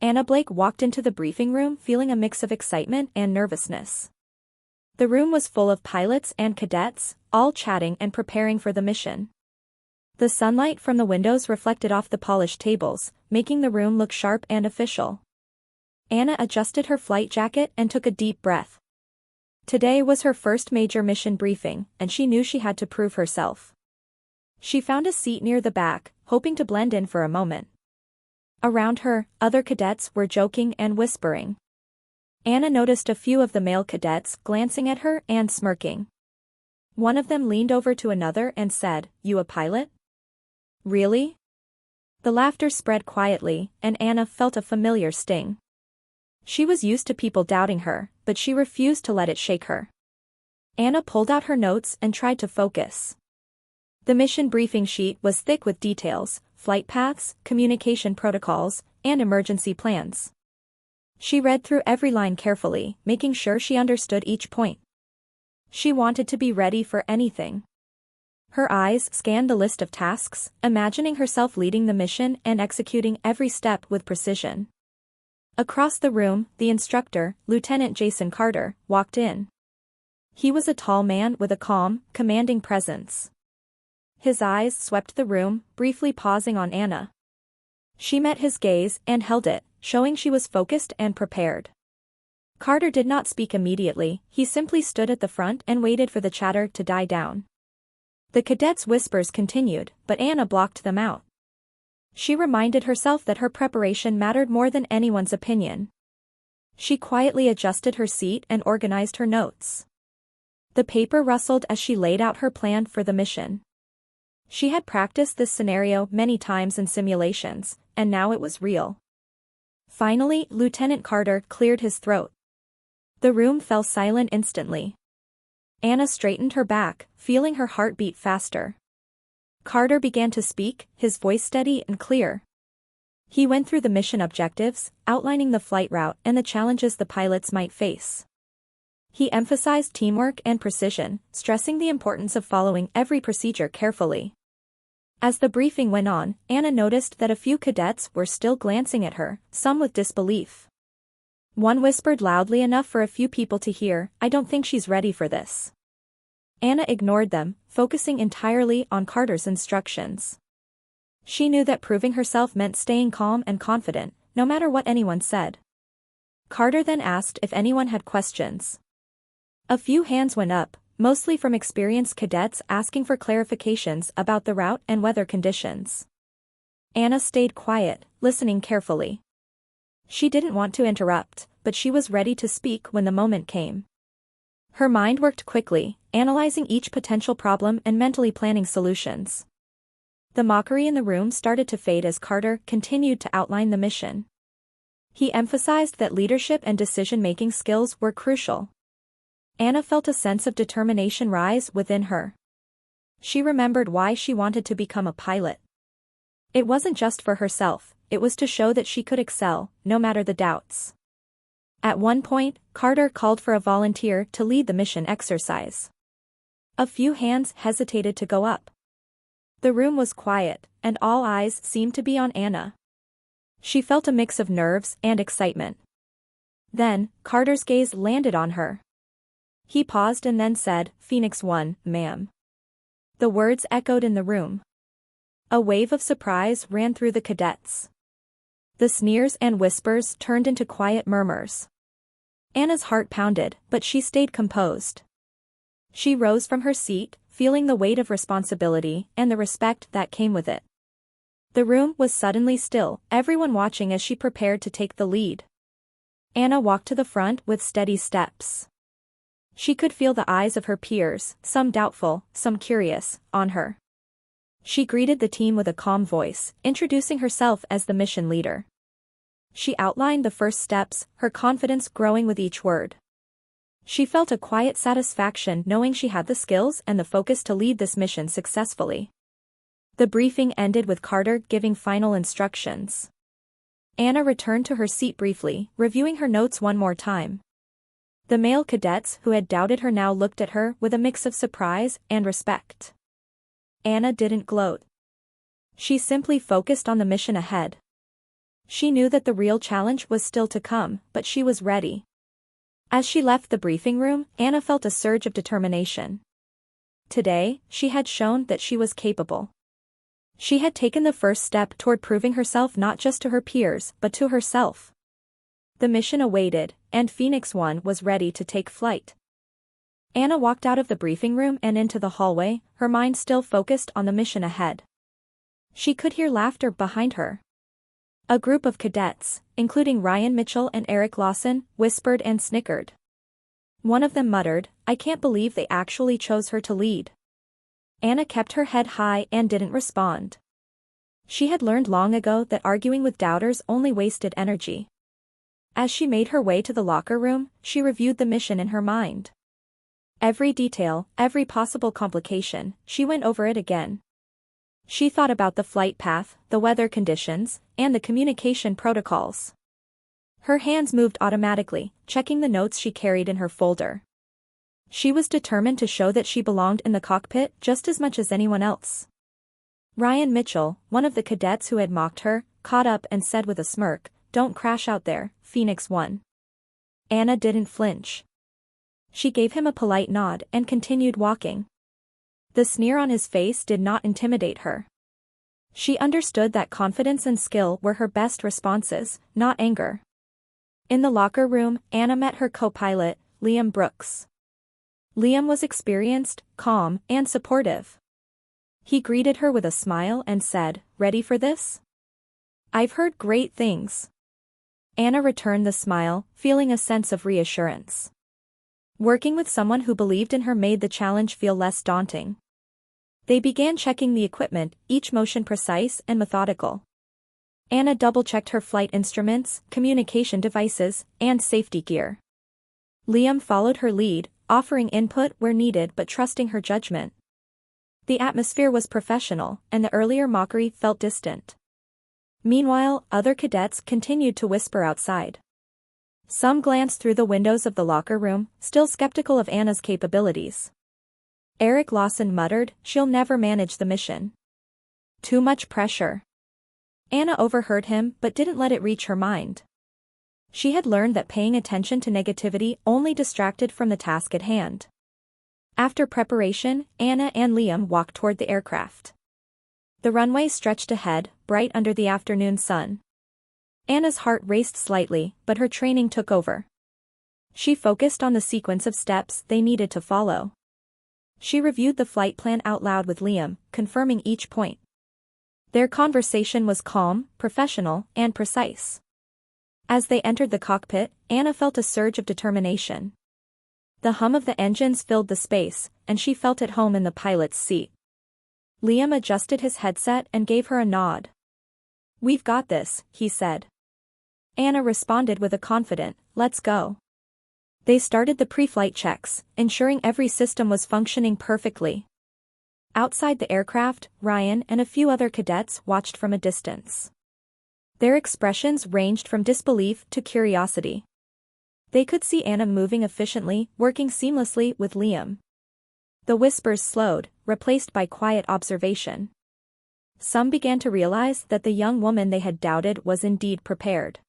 Anna Blake walked into the briefing room feeling a mix of excitement and nervousness. The room was full of pilots and cadets, all chatting and preparing for the mission. The sunlight from the windows reflected off the polished tables, making the room look sharp and official. Anna adjusted her flight jacket and took a deep breath. Today was her first major mission briefing, and she knew she had to prove herself. She found a seat near the back, hoping to blend in for a moment. Around her, other cadets were joking and whispering. Anna noticed a few of the male cadets glancing at her and smirking. One of them leaned over to another and said, "You a pilot?" "Really?" The laughter spread quietly, and Anna felt a familiar sting. She was used to people doubting her, but she refused to let it shake her. Anna pulled out her notes and tried to focus. The mission briefing sheet was thick with details, flight paths, communication protocols, and emergency plans. She read through every line carefully, making sure she understood each point. She wanted to be ready for anything. Her eyes scanned the list of tasks, imagining herself leading the mission and executing every step with precision. Across the room, the instructor, Lieutenant Jason Carter, walked in. He was a tall man with a calm, commanding presence. His eyes swept the room, briefly pausing on Anna. She met his gaze and held it, showing she was focused and prepared. Carter did not speak immediately, he simply stood at the front and waited for the chatter to die down. The cadets' whispers continued, but Anna blocked them out. She reminded herself that her preparation mattered more than anyone's opinion. She quietly adjusted her seat and organized her notes. The paper rustled as she laid out her plan for the mission. She had practiced this scenario many times in simulations, and now it was real. Finally, Lieutenant Carter cleared his throat. The room fell silent instantly. Anna straightened her back, feeling her heart beat faster. Carter began to speak, his voice steady and clear. He went through the mission objectives, outlining the flight route and the challenges the pilots might face. He emphasized teamwork and precision, stressing the importance of following every procedure carefully. As the briefing went on, Anna noticed that a few cadets were still glancing at her, some with disbelief. One whispered loudly enough for a few people to hear, "I don't think she's ready for this." Anna ignored them, focusing entirely on Carter's instructions. She knew that proving herself meant staying calm and confident, no matter what anyone said. Carter then asked if anyone had questions. A few hands went up, mostly from experienced cadets asking for clarifications about the route and weather conditions. Anna stayed quiet, listening carefully. She didn't want to interrupt, but she was ready to speak when the moment came. Her mind worked quickly, analyzing each potential problem and mentally planning solutions. The mockery in the room started to fade as Carter continued to outline the mission. He emphasized that leadership and decision-making skills were crucial. Anna felt a sense of determination rise within her. She remembered why she wanted to become a pilot. It wasn't just for herself, it was to show that she could excel, no matter the doubts. At one point, Carter called for a volunteer to lead the mission exercise. A few hands hesitated to go up. The room was quiet, and all eyes seemed to be on Anna. She felt a mix of nerves and excitement. Then, Carter's gaze landed on her. He paused and then said, "Phoenix 1, ma'am." The words echoed in the room. A wave of surprise ran through the cadets. The sneers and whispers turned into quiet murmurs. Anna's heart pounded, but she stayed composed. She rose from her seat, feeling the weight of responsibility and the respect that came with it. The room was suddenly still, everyone watching as she prepared to take the lead. Anna walked to the front with steady steps. She could feel the eyes of her peers, some doubtful, some curious, on her. She greeted the team with a calm voice, introducing herself as the mission leader. She outlined the first steps, her confidence growing with each word. She felt a quiet satisfaction knowing she had the skills and the focus to lead this mission successfully. The briefing ended with Carter giving final instructions. Anna returned to her seat briefly, reviewing her notes one more time. The male cadets who had doubted her now looked at her with a mix of surprise and respect. Anna didn't gloat. She simply focused on the mission ahead. She knew that the real challenge was still to come, but she was ready. As she left the briefing room, Anna felt a surge of determination. Today, she had shown that she was capable. She had taken the first step toward proving herself not just to her peers but to herself. The mission awaited, and Phoenix 1 was ready to take flight. Anna walked out of the briefing room and into the hallway, her mind still focused on the mission ahead. She could hear laughter behind her. A group of cadets, including Ryan Mitchell and Eric Lawson, whispered and snickered. One of them muttered, "I can't believe they actually chose her to lead." Anna kept her head high and didn't respond. She had learned long ago that arguing with doubters only wasted energy. As she made her way to the locker room, she reviewed the mission in her mind. Every detail, every possible complication, she went over it again. She thought about the flight path, the weather conditions, and the communication protocols. Her hands moved automatically, checking the notes she carried in her folder. She was determined to show that she belonged in the cockpit just as much as anyone else. Ryan Mitchell, one of the cadets who had mocked her, caught up and said with a smirk, "Don't crash out there, Phoenix 1." Anna didn't flinch. She gave him a polite nod and continued walking. The sneer on his face did not intimidate her. She understood that confidence and skill were her best responses, not anger. In the locker room, Anna met her co-pilot, Liam Brooks. Liam was experienced, calm, and supportive. He greeted her with a smile and said, "Ready for this?" "I've heard great things." Anna returned the smile, feeling a sense of reassurance. Working with someone who believed in her made the challenge feel less daunting. They began checking the equipment, each motion precise and methodical. Anna double-checked her flight instruments, communication devices, and safety gear. Liam followed her lead, offering input where needed but trusting her judgment. The atmosphere was professional, and the earlier mockery felt distant. Meanwhile, other cadets continued to whisper outside. Some glanced through the windows of the locker room, still skeptical of Anna's capabilities. Eric Lawson muttered, "She'll never manage the mission. Too much pressure." Anna overheard him but didn't let it reach her mind. She had learned that paying attention to negativity only distracted from the task at hand. After preparation, Anna and Liam walked toward the aircraft. The runway stretched ahead, bright under the afternoon sun. Anna's heart raced slightly, but her training took over. She focused on the sequence of steps they needed to follow. She reviewed the flight plan out loud with Liam, confirming each point. Their conversation was calm, professional, and precise. As they entered the cockpit, Anna felt a surge of determination. The hum of the engines filled the space, and she felt at home in the pilot's seat. Liam adjusted his headset and gave her a nod. "We've got this," he said. Anna responded with a confident, "Let's go." They started the pre-flight checks, ensuring every system was functioning perfectly. Outside the aircraft, Ryan and a few other cadets watched from a distance. Their expressions ranged from disbelief to curiosity. They could see Anna moving efficiently, working seamlessly with Liam. The whispers slowed, replaced by quiet observation. Some began to realize that the young woman they had doubted was indeed prepared.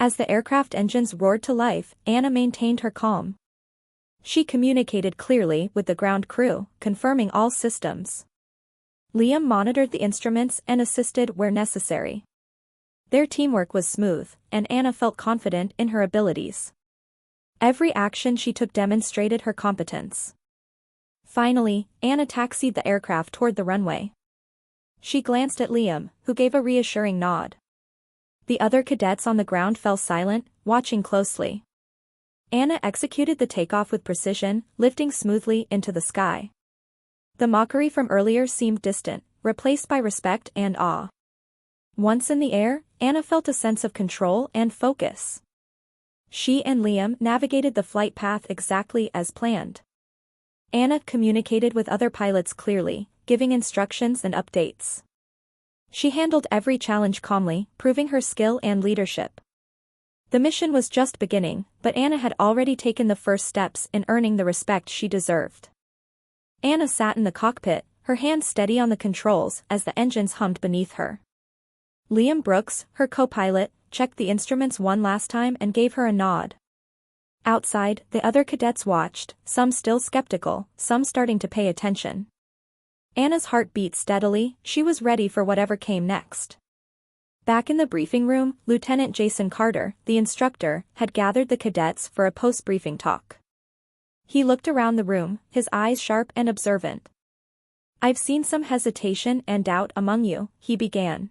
As the aircraft engines roared to life, Anna maintained her calm. She communicated clearly with the ground crew, confirming all systems. Liam monitored the instruments and assisted where necessary. Their teamwork was smooth, and Anna felt confident in her abilities. Every action she took demonstrated her competence. Finally, Anna taxied the aircraft toward the runway. She glanced at Liam, who gave a reassuring nod. The other cadets on the ground fell silent, watching closely. Anna executed the takeoff with precision, lifting smoothly into the sky. The mockery from earlier seemed distant, replaced by respect and awe. Once in the air, Anna felt a sense of control and focus. She and Liam navigated the flight path exactly as planned. Anna communicated with other pilots clearly, giving instructions and updates. She handled every challenge calmly, proving her skill and leadership. The mission was just beginning, but Anna had already taken the first steps in earning the respect she deserved. Anna sat in the cockpit, her hands steady on the controls as the engines hummed beneath her. Liam Brooks, her co-pilot, checked the instruments one last time and gave her a nod. Outside, the other cadets watched, some still skeptical, some starting to pay attention. Anna's heart beat steadily, she was ready for whatever came next. Back in the briefing room, Lieutenant Jason Carter, the instructor, had gathered the cadets for a post-briefing talk. He looked around the room, his eyes sharp and observant. "I've seen some hesitation and doubt among you," he began.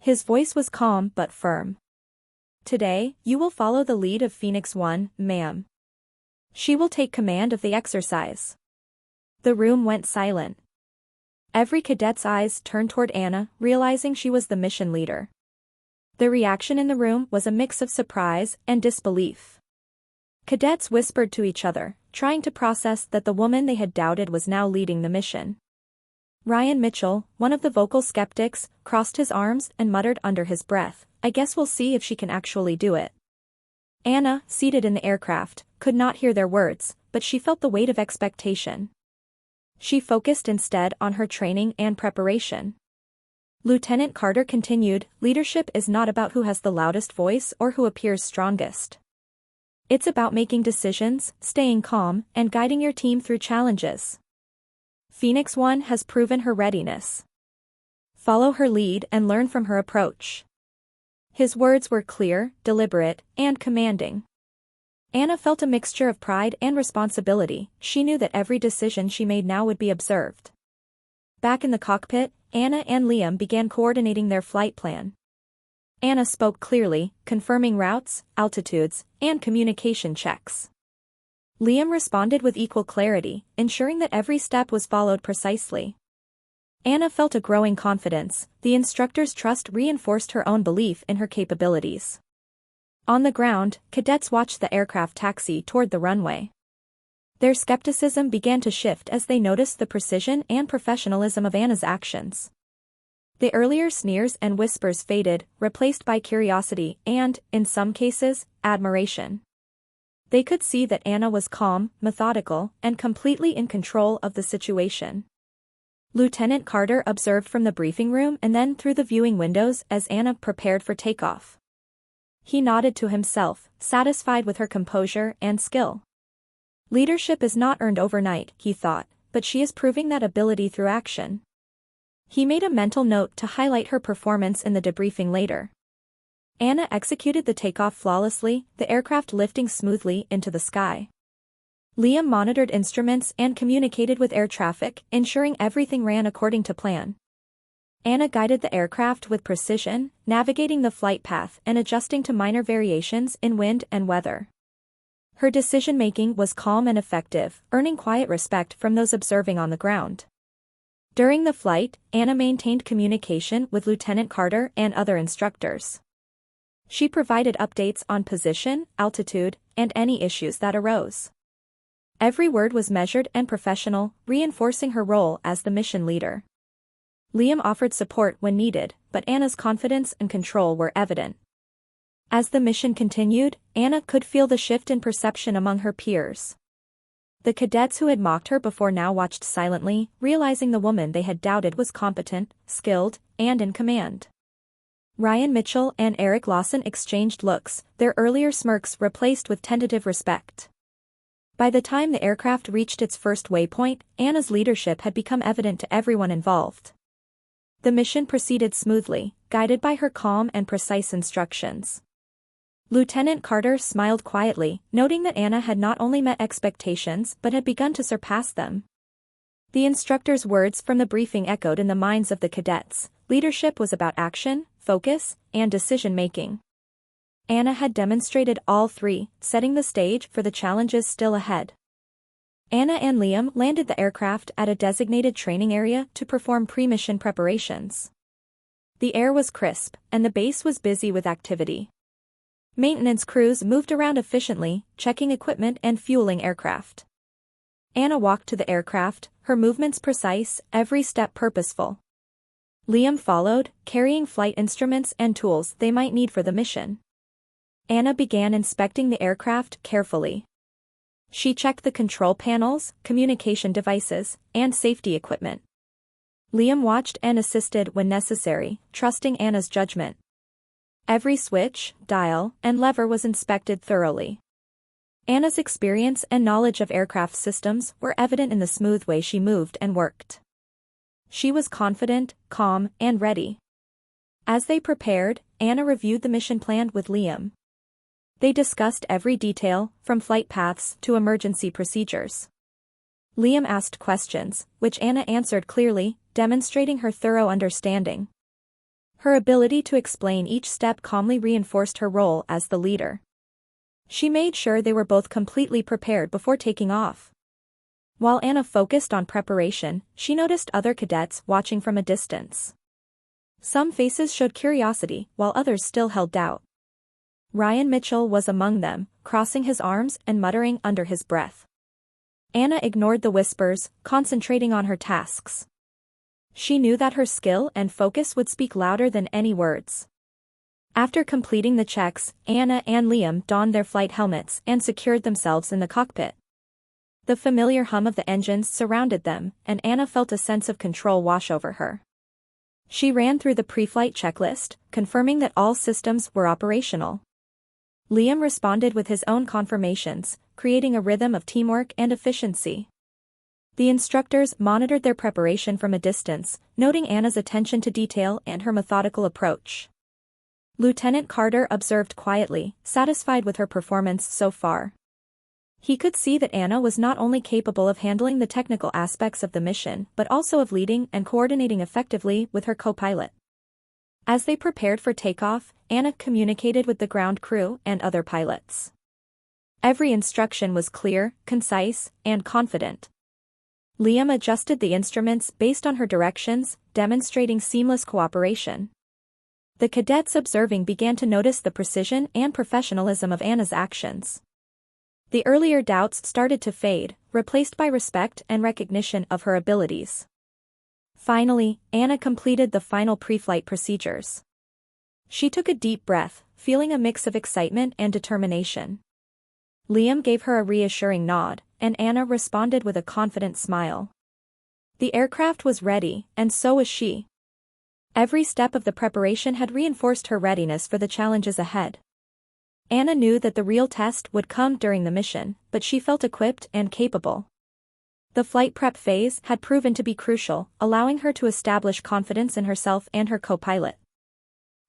His voice was calm but firm. "Today, you will follow the lead of Phoenix 1, ma'am. She will take command of the exercise." The room went silent. Every cadet's eyes turned toward Anna, realizing she was the mission leader. The reaction in the room was a mix of surprise and disbelief. Cadets whispered to each other, trying to process that the woman they had doubted was now leading the mission. Ryan Mitchell, one of the vocal skeptics, crossed his arms and muttered under his breath, "I guess we'll see if she can actually do it." Anna, seated in the aircraft, could not hear their words, but she felt the weight of expectation. She focused instead on her training and preparation. Lieutenant Carter continued, "Leadership is not about who has the loudest voice or who appears strongest. It's about making decisions, staying calm, and guiding your team through challenges. Phoenix 1 has proven her readiness. Follow her lead and learn from her approach." His words were clear, deliberate, and commanding. Anna felt a mixture of pride and responsibility. She knew that every decision she made now would be observed. Back in the cockpit, Anna and Liam began coordinating their flight plan. Anna spoke clearly, confirming routes, altitudes, and communication checks. Liam responded with equal clarity, ensuring that every step was followed precisely. Anna felt a growing confidence. The instructor's trust reinforced her own belief in her capabilities. On the ground, cadets watched the aircraft taxi toward the runway. Their skepticism began to shift as they noticed the precision and professionalism of Anna's actions. The earlier sneers and whispers faded, replaced by curiosity and, in some cases, admiration. They could see that Anna was calm, methodical, and completely in control of the situation. Lieutenant Carter observed from the briefing room and then through the viewing windows as Anna prepared for takeoff. He nodded to himself, satisfied with her composure and skill. Leadership is not earned overnight, he thought, but she is proving that ability through action. He made a mental note to highlight her performance in the debriefing later. Anna executed the takeoff flawlessly, the aircraft lifting smoothly into the sky. Liam monitored instruments and communicated with air traffic, ensuring everything ran according to plan. Anna guided the aircraft with precision, navigating the flight path and adjusting to minor variations in wind and weather. Her decision-making was calm and effective, earning quiet respect from those observing on the ground. During the flight, Anna maintained communication with Lieutenant Carter and other instructors. She provided updates on position, altitude, and any issues that arose. Every word was measured and professional, reinforcing her role as the mission leader. Liam offered support when needed, but Anna's confidence and control were evident. As the mission continued, Anna could feel the shift in perception among her peers. The cadets who had mocked her before now watched silently, realizing the woman they had doubted was competent, skilled, and in command. Ryan Mitchell and Eric Lawson exchanged looks, their earlier smirks replaced with tentative respect. By the time the aircraft reached its first waypoint, Anna's leadership had become evident to everyone involved. The mission proceeded smoothly, guided by her calm and precise instructions. Lieutenant Carter smiled quietly, noting that Anna had not only met expectations but had begun to surpass them. The instructor's words from the briefing echoed in the minds of the cadets. Leadership was about action, focus, and decision-making. Anna had demonstrated all three, setting the stage for the challenges still ahead. Anna and Liam landed the aircraft at a designated training area to perform pre-mission preparations. The air was crisp, and the base was busy with activity. Maintenance crews moved around efficiently, checking equipment and fueling aircraft. Anna walked to the aircraft, her movements precise, every step purposeful. Liam followed, carrying flight instruments and tools they might need for the mission. Anna began inspecting the aircraft carefully. She checked the control panels, communication devices, and safety equipment. Liam watched and assisted when necessary, trusting Anna's judgment. Every switch, dial, and lever was inspected thoroughly. Anna's experience and knowledge of aircraft systems were evident in the smooth way she moved and worked. She was confident, calm, and ready. As they prepared, Anna reviewed the mission plan with Liam. They discussed every detail, from flight paths to emergency procedures. Liam asked questions, which Anna answered clearly, demonstrating her thorough understanding. Her ability to explain each step calmly reinforced her role as the leader. She made sure they were both completely prepared before taking off. While Anna focused on preparation, she noticed other cadets watching from a distance. Some faces showed curiosity, while others still held doubt. Ryan Mitchell was among them, crossing his arms and muttering under his breath. Anna ignored the whispers, concentrating on her tasks. She knew that her skill and focus would speak louder than any words. After completing the checks, Anna and Liam donned their flight helmets and secured themselves in the cockpit. The familiar hum of the engines surrounded them, and Anna felt a sense of control wash over her. She ran through the pre-flight checklist, confirming that all systems were operational. Liam responded with his own confirmations, creating a rhythm of teamwork and efficiency. The instructors monitored their preparation from a distance, noting Anna's attention to detail and her methodical approach. Lieutenant Carter observed quietly, satisfied with her performance so far. He could see that Anna was not only capable of handling the technical aspects of the mission but also of leading and coordinating effectively with her co-pilot. As they prepared for takeoff, Anna communicated with the ground crew and other pilots. Every instruction was clear, concise, and confident. Liam adjusted the instruments based on her directions, demonstrating seamless cooperation. The cadets observing began to notice the precision and professionalism of Anna's actions. The earlier doubts started to fade, replaced by respect and recognition of her abilities. Finally, Anna completed the final pre-flight procedures. She took a deep breath, feeling a mix of excitement and determination. Liam gave her a reassuring nod, and Anna responded with a confident smile. The aircraft was ready, and so was she. Every step of the preparation had reinforced her readiness for the challenges ahead. Anna knew that the real test would come during the mission, but she felt equipped and capable. The flight prep phase had proven to be crucial, allowing her to establish confidence in herself and her co-pilot.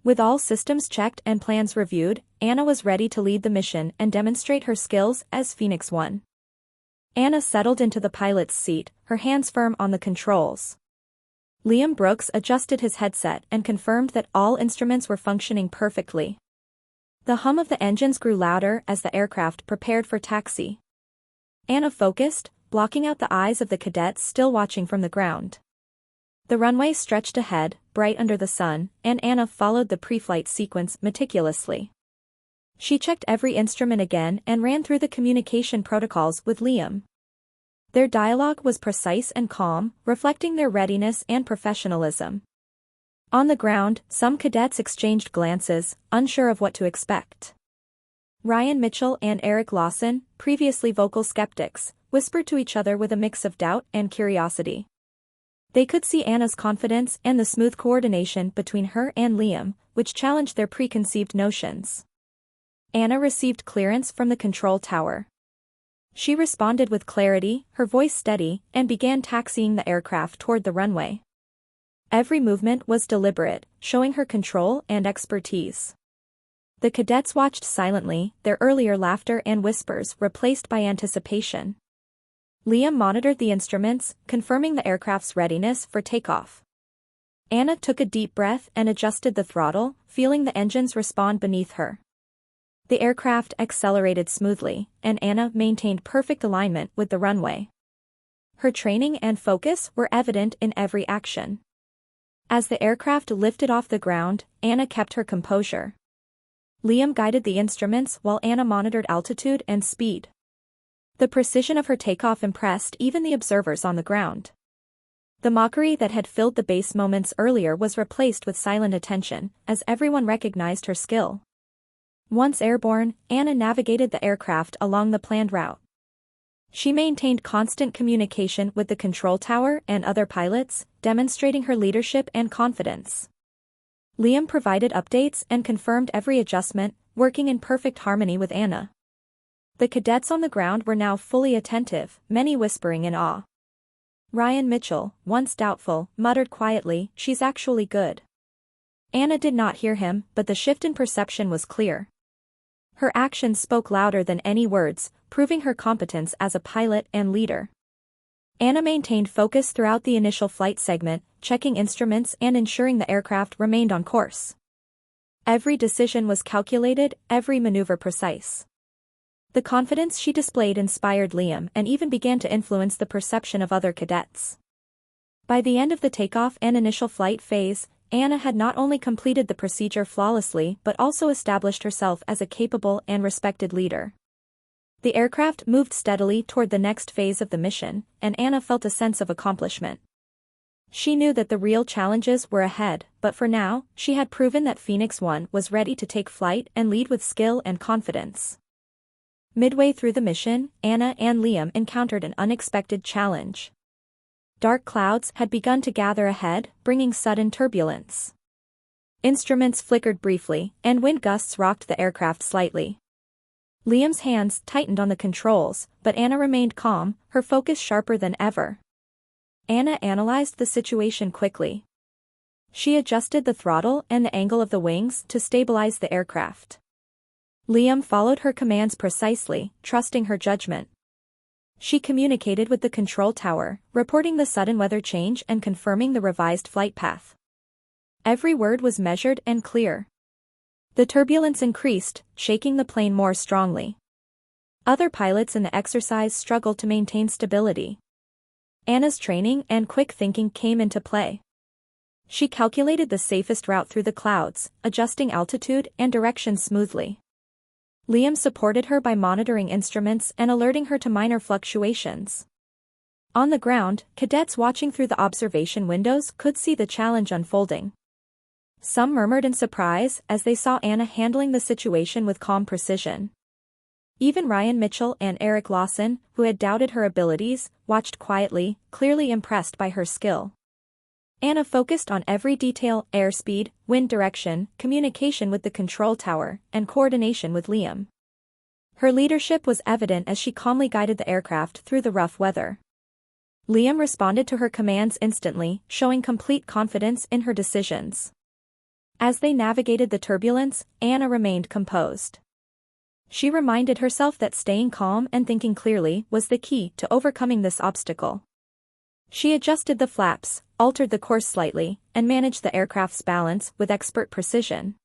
With all systems checked and plans reviewed, Anna was ready to lead the mission and demonstrate her skills as Phoenix 1. Anna settled into the pilot's seat, her hands firm on the controls. Liam Brooks adjusted his headset and confirmed that all instruments were functioning perfectly. The hum of the engines grew louder as the aircraft prepared for taxi. Anna focused, blocking out the eyes of the cadets still watching from the ground. The runway stretched ahead, bright under the sun, and Anna followed the pre-flight sequence meticulously. She checked every instrument again and ran through the communication protocols with Liam. Their dialogue was precise and calm, reflecting their readiness and professionalism. On the ground, some cadets exchanged glances, unsure of what to expect. Ryan Mitchell and Eric Lawson, previously vocal skeptics, whispered to each other with a mix of doubt and curiosity. They could see Anna's confidence and the smooth coordination between her and Liam, which challenged their preconceived notions. Anna received clearance from the control tower. She responded with clarity, her voice steady, and began taxiing the aircraft toward the runway. Every movement was deliberate, showing her control and expertise. The cadets watched silently, their earlier laughter and whispers replaced by anticipation. Liam monitored the instruments, confirming the aircraft's readiness for takeoff. Anna took a deep breath and adjusted the throttle, feeling the engines respond beneath her. The aircraft accelerated smoothly, and Anna maintained perfect alignment with the runway. Her training and focus were evident in every action. As the aircraft lifted off the ground, Anna kept her composure. Liam guided the instruments while Anna monitored altitude and speed. The precision of her takeoff impressed even the observers on the ground. The mockery that had filled the base moments earlier was replaced with silent attention, as everyone recognized her skill. Once airborne, Anna navigated the aircraft along the planned route. She maintained constant communication with the control tower and other pilots, demonstrating her leadership and confidence. Liam provided updates and confirmed every adjustment, working in perfect harmony with Anna. The cadets on the ground were now fully attentive, many whispering in awe. Ryan Mitchell, once doubtful, muttered quietly, "She's actually good." Anna did not hear him, but the shift in perception was clear. Her actions spoke louder than any words, proving her competence as a pilot and leader. Anna maintained focus throughout the initial flight segment, checking instruments and ensuring the aircraft remained on course. Every decision was calculated, every maneuver precise. The confidence she displayed inspired Liam and even began to influence the perception of other cadets. By the end of the takeoff and initial flight phase, Anna had not only completed the procedure flawlessly but also established herself as a capable and respected leader. The aircraft moved steadily toward the next phase of the mission, and Anna felt a sense of accomplishment. She knew that the real challenges were ahead, but for now, she had proven that Phoenix 1 was ready to take flight and lead with skill and confidence. Midway through the mission, Anna and Liam encountered an unexpected challenge. Dark clouds had begun to gather ahead, bringing sudden turbulence. Instruments flickered briefly, and wind gusts rocked the aircraft slightly. Liam's hands tightened on the controls, but Anna remained calm, her focus sharper than ever. Anna analyzed the situation quickly. She adjusted the throttle and the angle of the wings to stabilize the aircraft. Liam followed her commands precisely, trusting her judgment. She communicated with the control tower, reporting the sudden weather change and confirming the revised flight path. Every word was measured and clear. The turbulence increased, shaking the plane more strongly. Other pilots in the exercise struggled to maintain stability. Anna's training and quick thinking came into play. She calculated the safest route through the clouds, adjusting altitude and direction smoothly. Liam supported her by monitoring instruments and alerting her to minor fluctuations. On the ground, cadets watching through the observation windows could see the challenge unfolding. Some murmured in surprise as they saw Anna handling the situation with calm precision. Even Ryan Mitchell and Eric Lawson, who had doubted her abilities, watched quietly, clearly impressed by her skill. Anna focused on every detail: airspeed, wind direction, communication with the control tower, and coordination with Liam. Her leadership was evident as she calmly guided the aircraft through the rough weather. Liam responded to her commands instantly, showing complete confidence in her decisions. As they navigated the turbulence, Anna remained composed. She reminded herself that staying calm and thinking clearly was the key to overcoming this obstacle. She adjusted the flaps, altered the course slightly, and managed the aircraft's balance with expert precision.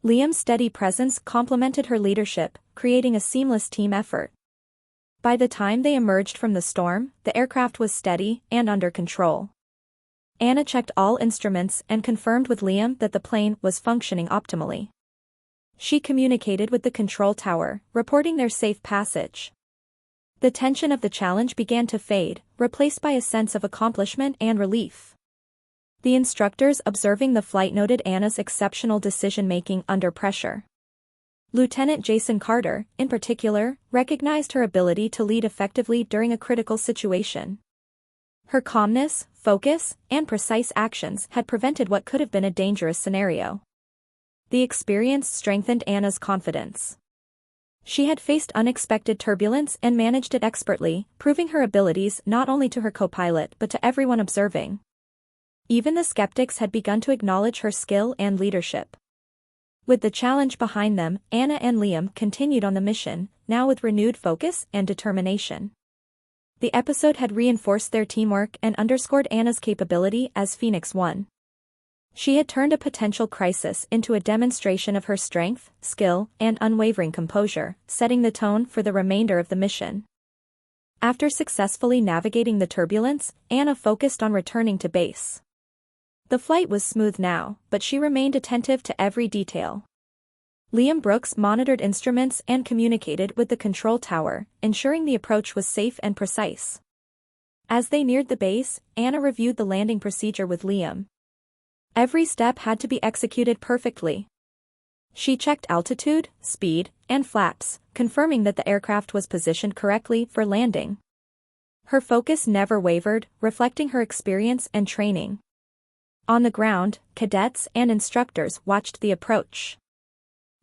Liam's steady presence complemented her leadership, creating a seamless team effort. By the time they emerged from the storm, the aircraft was steady and under control. Anna checked all instruments and confirmed with Liam that the plane was functioning optimally. She communicated with the control tower, reporting their safe passage. The tension of the challenge began to fade, replaced by a sense of accomplishment and relief. The instructors observing the flight noted Anna's exceptional decision-making under pressure. Lieutenant Jason Carter, in particular, recognized her ability to lead effectively during a critical situation. Her calmness, focus, and precise actions had prevented what could have been a dangerous scenario. The experience strengthened Anna's confidence. She had faced unexpected turbulence and managed it expertly, proving her abilities not only to her co-pilot but to everyone observing. Even the skeptics had begun to acknowledge her skill and leadership. With the challenge behind them, Anna and Liam continued on the mission, now with renewed focus and determination. The episode had reinforced their teamwork and underscored Anna's capability as Phoenix 1. She had turned a potential crisis into a demonstration of her strength, skill, and unwavering composure, setting the tone for the remainder of the mission. After successfully navigating the turbulence, Anna focused on returning to base. The flight was smooth now, but she remained attentive to every detail. Liam Brooks monitored instruments and communicated with the control tower, ensuring the approach was safe and precise. As they neared the base, Anna reviewed the landing procedure with Liam. Every step had to be executed perfectly. She checked altitude, speed, and flaps, confirming that the aircraft was positioned correctly for landing. Her focus never wavered, reflecting her experience and training. On the ground, cadets and instructors watched the approach.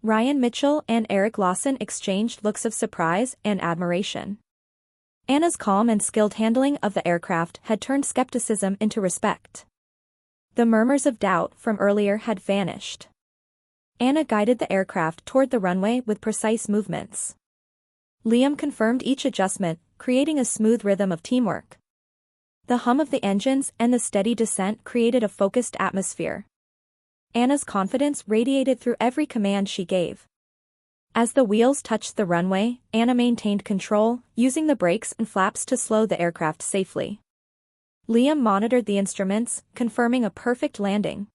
Ryan Mitchell and Eric Lawson exchanged looks of surprise and admiration. Anna's calm and skilled handling of the aircraft had turned skepticism into respect. The murmurs of doubt from earlier had vanished. Anna guided the aircraft toward the runway with precise movements. Liam confirmed each adjustment, creating a smooth rhythm of teamwork. The hum of the engines and the steady descent created a focused atmosphere. Anna's confidence radiated through every command she gave. As the wheels touched the runway, Anna maintained control, using the brakes and flaps to slow the aircraft safely. Liam monitored the instruments, confirming a perfect landing.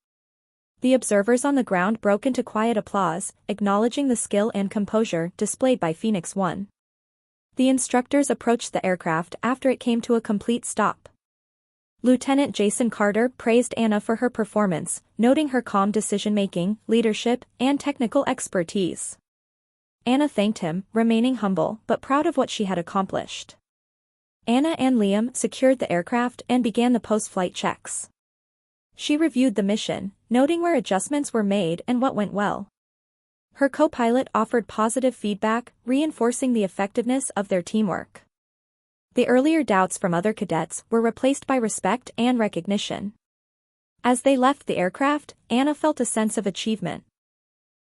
The observers on the ground broke into quiet applause, acknowledging the skill and composure displayed by Phoenix 1. The instructors approached the aircraft after it came to a complete stop. Lieutenant Jason Carter praised Anna for her performance, noting her calm decision-making, leadership, and technical expertise. Anna thanked him, remaining humble but proud of what she had accomplished. Anna and Liam secured the aircraft and began the post-flight checks. She reviewed the mission, noting where adjustments were made and what went well. Her co-pilot offered positive feedback, reinforcing the effectiveness of their teamwork. The earlier doubts from other cadets were replaced by respect and recognition. As they left the aircraft, Anna felt a sense of achievement.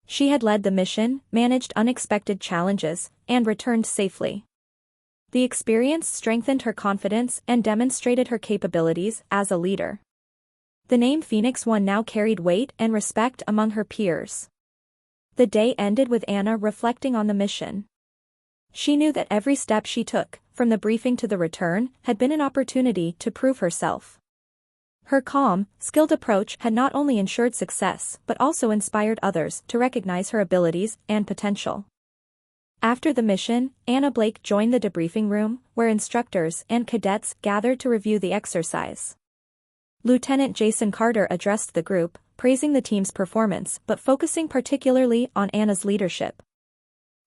She had led the mission, managed unexpected challenges, and returned safely. The experience strengthened her confidence and demonstrated her capabilities as a leader. The name Phoenix 1 now carried weight and respect among her peers. The day ended with Anna reflecting on the mission. She knew that every step she took, from the briefing to the return, had been an opportunity to prove herself. Her calm, skilled approach had not only ensured success but also inspired others to recognize her abilities and potential. After the mission, Anna Blake joined the debriefing room, where instructors and cadets gathered to review the exercise. Lieutenant Jason Carter addressed the group, praising the team's performance but focusing particularly on Anna's leadership.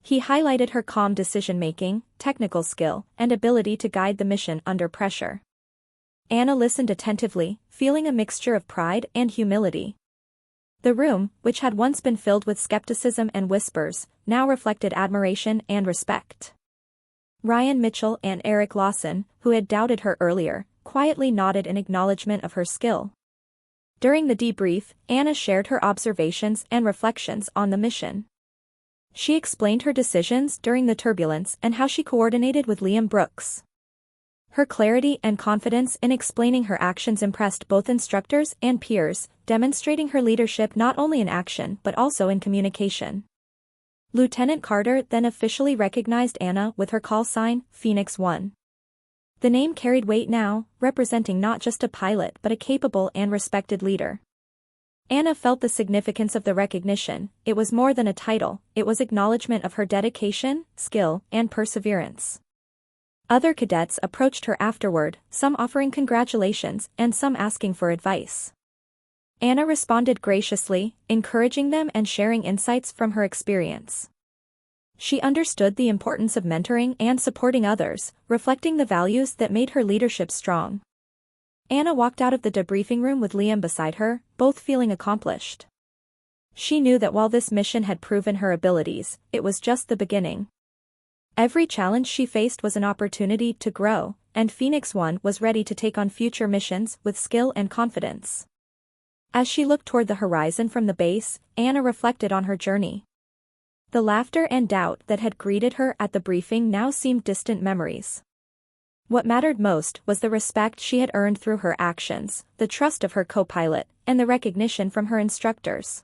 He highlighted her calm decision-making, technical skill, and ability to guide the mission under pressure. Anna listened attentively, feeling a mixture of pride and humility. The room, which had once been filled with skepticism and whispers, now reflected admiration and respect. Ryan Mitchell and Eric Lawson, who had doubted her earlier, quietly nodded in acknowledgement of her skill. During the debrief, Anna shared her observations and reflections on the mission. She explained her decisions during the turbulence and how she coordinated with Liam Brooks. Her clarity and confidence in explaining her actions impressed both instructors and peers, demonstrating her leadership not only in action but also in communication. Lieutenant Carter then officially recognized Anna with her call sign, Phoenix 1. The name carried weight now, representing not just a pilot but a capable and respected leader. Anna felt the significance of the recognition. It was more than a title, it was acknowledgement of her dedication, skill, and perseverance. Other cadets approached her afterward, some offering congratulations and some asking for advice. Anna responded graciously, encouraging them and sharing insights from her experience. She understood the importance of mentoring and supporting others, reflecting the values that made her leadership strong. Anna walked out of the debriefing room with Liam beside her, both feeling accomplished. She knew that while this mission had proven her abilities, it was just the beginning. Every challenge she faced was an opportunity to grow, and Phoenix 1 was ready to take on future missions with skill and confidence. As she looked toward the horizon from the base, Anna reflected on her journey. The laughter and doubt that had greeted her at the briefing now seemed distant memories. What mattered most was the respect she had earned through her actions, the trust of her co-pilot, and the recognition from her instructors.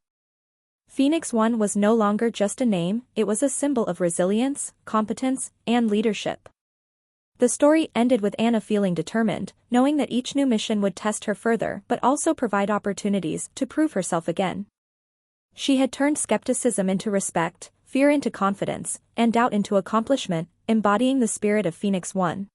Phoenix 1 was no longer just a name, it was a symbol of resilience, competence, and leadership. The story ended with Anna feeling determined, knowing that each new mission would test her further but also provide opportunities to prove herself again. She had turned skepticism into respect, fear into confidence, and doubt into accomplishment, embodying the spirit of Phoenix 1.